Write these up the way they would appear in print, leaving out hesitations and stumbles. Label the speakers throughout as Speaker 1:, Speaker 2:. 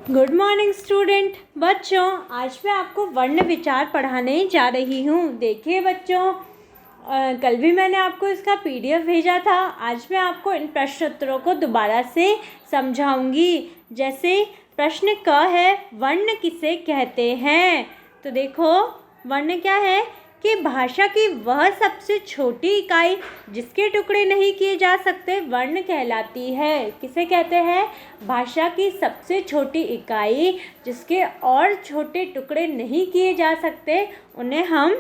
Speaker 1: Good morning student. बच्चों, आज मैं आपको वर्ण विचार पढ़ाने जा रही हूँ। देखिए बच्चों, कल भी मैंने आपको इसका पीडीएफ भेजा था। आज मैं आपको इन प्रश्नोत्तरों को दोबारा से समझाऊंगी। जैसे प्रश्न क है, वर्ण किसे कहते हैं। तो देखो, वर्ण क्या है कि भाषा की वह सबसे छोटी इकाई जिसके टुकड़े नहीं किए जा सकते वर्ण कहलाती है। किसे कहते हैं? भाषा की सबसे छोटी इकाई जिसके और छोटे टुकड़े नहीं किए जा सकते उन्हें हम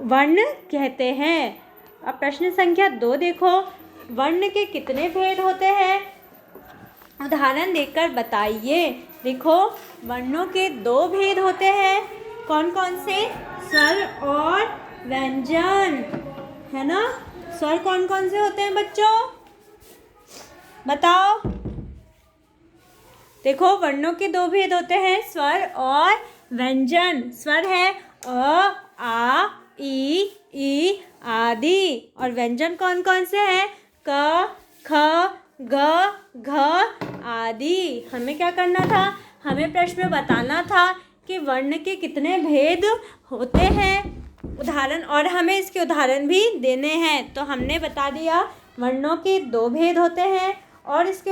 Speaker 1: वर्ण कहते हैं। अब प्रश्न संख्या 2 देखो, वर्ण के कितने भेद होते हैं? उदाहरण देकर बताइए। देखो, वर्णों के 2 भेद होते हैं। कौन कौन से? स्वर और व्यंजन, है ना। स्वर कौन कौन से होते हैं बच्चों, बताओ। देखो, वर्णों के 2 भेद होते हैं, स्वर और व्यंजन। स्वर है अ, आ, ई आदि। और व्यंजन कौन कौन से हैं? क, ख, ग, घ आदि। हमें क्या करना था? हमें प्रश्न में बताना था कि वर्ण के कितने भेद होते हैं, उदाहरण, और हमें इसके उदाहरण भी देने हैं। तो हमने बता दिया वर्णों के 2 भेद होते हैं। और इसके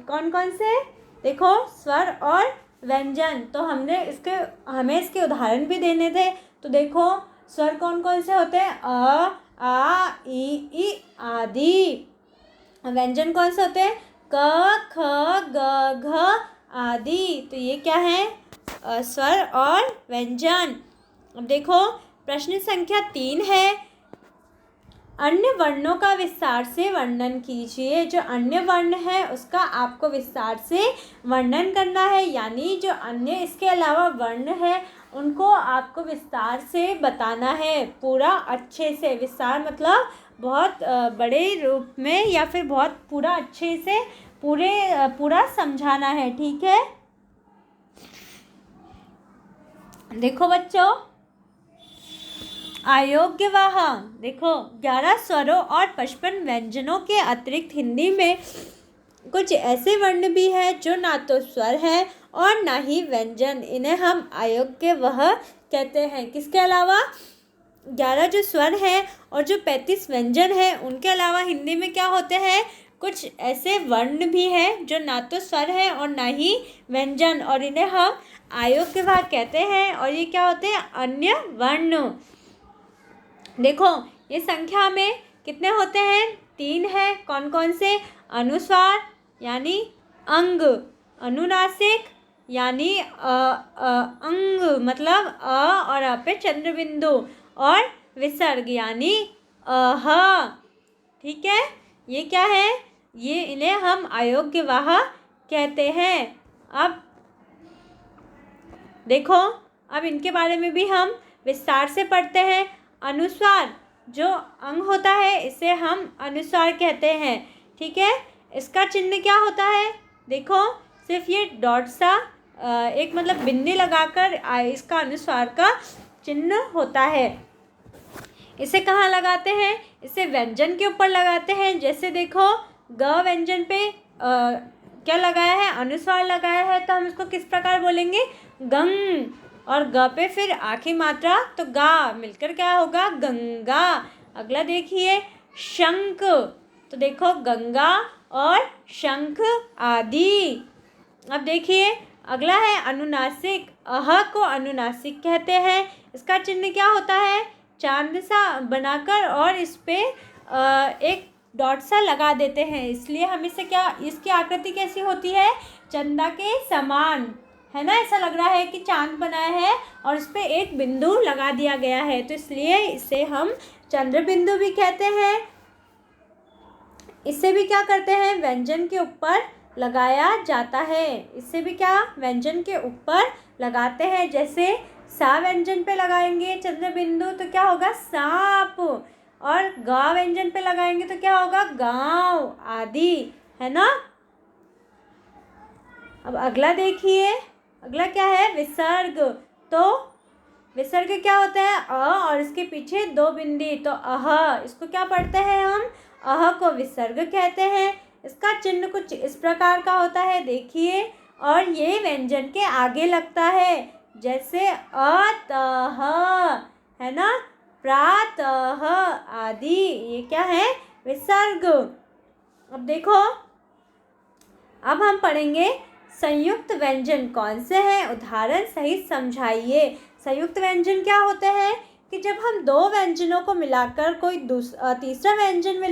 Speaker 1: कौन कौन से? देखो, स्वर और व्यंजन। तो हमें इसके उदाहरण भी देने थे। तो देखो, स्वर कौन कौन से होते हैं? अ, आ, ई आदि। व्यंजन कौन से होते हैं? क, ख, ग, घ आदि। तो ये क्या है? स्वर और व्यंजन। अब देखो, प्रश्न संख्या 3 है, अन्य वर्णों का विस्तार से वर्णन कीजिए। जो अन्य वर्ण है उसका आपको विस्तार से वर्णन करना है, यानी जो अन्य इसके अलावा वर्ण है उनको आपको विस्तार से बताना है, पूरा अच्छे से। विस्तार मतलब बहुत बड़े रूप में या फिर बहुत पूरा अच्छे से पूरा समझाना है, ठीक है। देखो बच्चों, अयोग्यवाह। देखो, 11 स्वरों और 55 व्यंजनों के अतिरिक्त हिंदी में कुछ ऐसे वर्ण भी हैं जो ना तो स्वर है और ना ही व्यंजन। इन्हें हम अयोग्यवाह कहते हैं। किसके अलावा? 11 जो स्वर हैं और जो 35 व्यंजन हैं, उनके अलावा हिंदी में क्या होते हैं? कुछ ऐसे वर्ण भी हैं जो ना तो स्वर है और ना ही व्यंजन, और इन्हें हम अयोग्यवाह कहते हैं। और ये क्या होते हैं? अन्य वर्ण। देखो, ये संख्या में कितने होते हैं? 3 है। कौन कौन से? अनुस्वार यानी अंग, अनुनासिक यानी अंग मतलब अ और अ पे चंद्र बिंदु, और विसर्ग यानी अह। ठीक है, ये क्या है? ये इन्हें हम अयोग्यवाह कहते हैं। अब देखो, अब इनके बारे में भी हम विस्तार से पढ़ते हैं। अनुस्वार जो अंग होता है इसे हम अनुस्वार कहते हैं, ठीक है। इसका चिन्ह क्या होता है? देखो, सिर्फ ये डॉट सा एक मतलब बिंदी लगाकर इसका अनुस्वार का चिन्ह होता है। इसे कहाँ लगाते हैं? इसे व्यंजन के ऊपर लगाते हैं। जैसे देखो, ग व्यंजन पे क्या लगाया है? अनुस्वार लगाया है, तो हम इसको किस प्रकार बोलेंगे? गंग। और ग पे फिर आखिरी मात्रा तो गा, मिलकर क्या होगा? गंगा। अगला देखिए, शंख। तो देखो, गंगा और शंख आदि। अब देखिए, अगला है अनुनासिक। अह को अनुनासिक कहते हैं। इसका चिन्ह क्या होता है? चांद सा बनाकर और इस पे एक डॉट सा लगा देते हैं, इसलिए हम इसे क्या, इसकी आकृति कैसी होती है? चंदा के समान, है ना। ऐसा लग रहा है कि चांद बनाया है और उस पे एक बिंदु लगा दिया गया है, तो इसलिए इसे हम चंद्र बिंदु भी कहते हैं। इससे भी क्या करते हैं? व्यंजन के ऊपर लगाया जाता है। इससे भी क्या? व्यंजन के ऊपर लगाते हैं। जैसे सा व्यंजन पे लगाएंगे चंद्र बिंदु तो क्या होगा? सांप। और गा व्यंजन पे लगाएंगे तो क्या होगा? गांव आदि, है ना। अब अगला देखिए, अगला क्या है? विसर्ग। तो विसर्ग क्या होता है? अ और इसके पीछे 2 बिंदी, तो अह। इसको क्या पढ़ते हैं हम? अह को विसर्ग कहते हैं। इसका चिन्ह कुछ इस प्रकार का होता है, देखिए, और ये व्यंजन के आगे लगता है, जैसे अतः, है ना, प्रातः आदि। ये क्या है? विसर्ग। अब देखो, अब हम पढ़ेंगे संयुक्त व्यंजन कौन से हैं, उदाहरण सहित समझाइए। संयुक्त व्यंजन क्या होते हैं कि जब हम दो व्यंजनों को मिलाकर कोई तीसरा व्यंजन में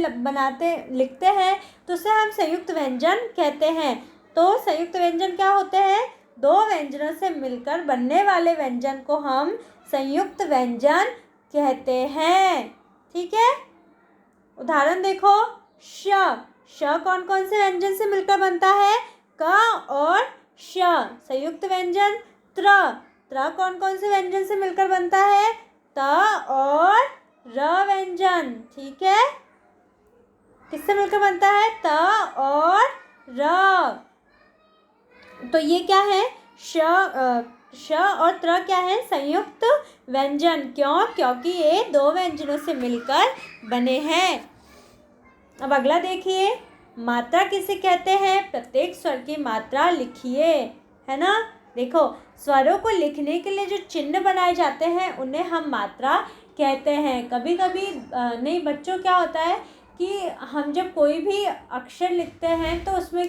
Speaker 1: लिखते हैं तो उसे हम संयुक्त व्यंजन कहते हैं। तो संयुक्त व्यंजन क्या होते हैं? दो व्यंजनों से मिलकर बनने वाले व्यंजन को हम संयुक्त व्यंजन कहते हैं। ठीक है, उदाहरण देखो, श कौन कौन से व्यंजन से मिलकर बनता है? क और श संयुक्त व्यंजन। त्र कौन कौन से व्यंजन से मिलकर बनता है? त और र व्यंजन। ठीक है, किससे मिलकर बनता है? त और र। तो ये क्या है? श और त्र क्या है? संयुक्त व्यंजन। क्यों? क्योंकि ये दो व्यंजनों से मिलकर बने हैं। अब अगला देखिए, मात्रा किसे कहते हैं? प्रत्येक स्वर की मात्रा लिखिए, है ना। देखो, स्वरों को लिखने के लिए जो चिन्ह बनाए जाते हैं उन्हें हम मात्रा कहते हैं। कभी कभी नहीं बच्चों, क्या होता है कि हम जब कोई भी अक्षर लिखते हैं तो उसमें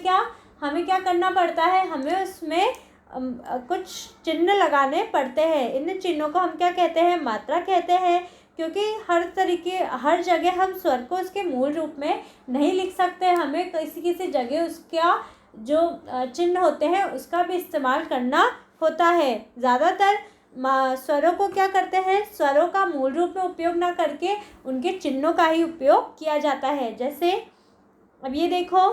Speaker 1: हमें क्या करना पड़ता है? हमें उसमें कुछ चिन्ह लगाने पड़ते हैं। इन चिन्हों को हम क्या कहते हैं? मात्रा कहते हैं। क्योंकि हर जगह हम स्वर को उसके मूल रूप में नहीं लिख सकते, हमें किसी जगह उसका जो चिन्ह होते हैं उसका भी इस्तेमाल करना होता है। ज़्यादातर स्वरों को क्या करते हैं? स्वरों का मूल रूप में उपयोग ना करके उनके चिन्हों का ही उपयोग किया जाता है। जैसे अब ये देखो,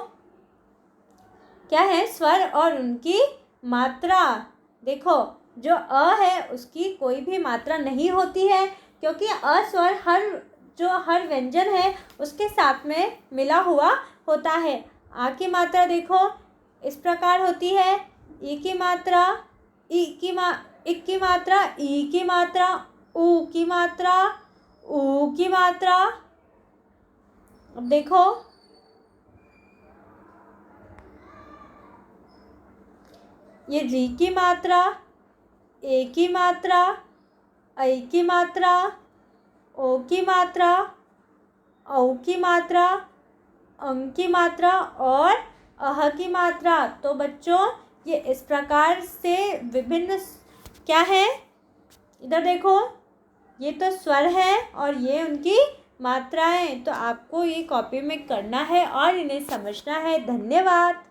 Speaker 1: क्या है? स्वर और उनकी मात्रा। देखो, जो अ है उसकी कोई भी मात्रा नहीं होती है, क्योंकि अ स्वर हर व्यंजन है उसके साथ में मिला हुआ होता है। आ की मात्रा देखो इस प्रकार होती है, ई की मात्रा, इक की मात्रा, ई की मात्रा, ऊ की मात्रा, ऊ की मात्रा। अब देखो, ये री की मात्रा, ए की मात्रा, ऐ की मात्रा, ओ की मात्रा, औ की मात्रा, अंग की मात्रा और अह की मात्रा। तो बच्चों, ये इस प्रकार से विभिन्न क्या है? इधर देखो, ये तो स्वर है और ये उनकी मात्राएं। तो आपको ये कॉपी में करना है और इन्हें समझना है। धन्यवाद।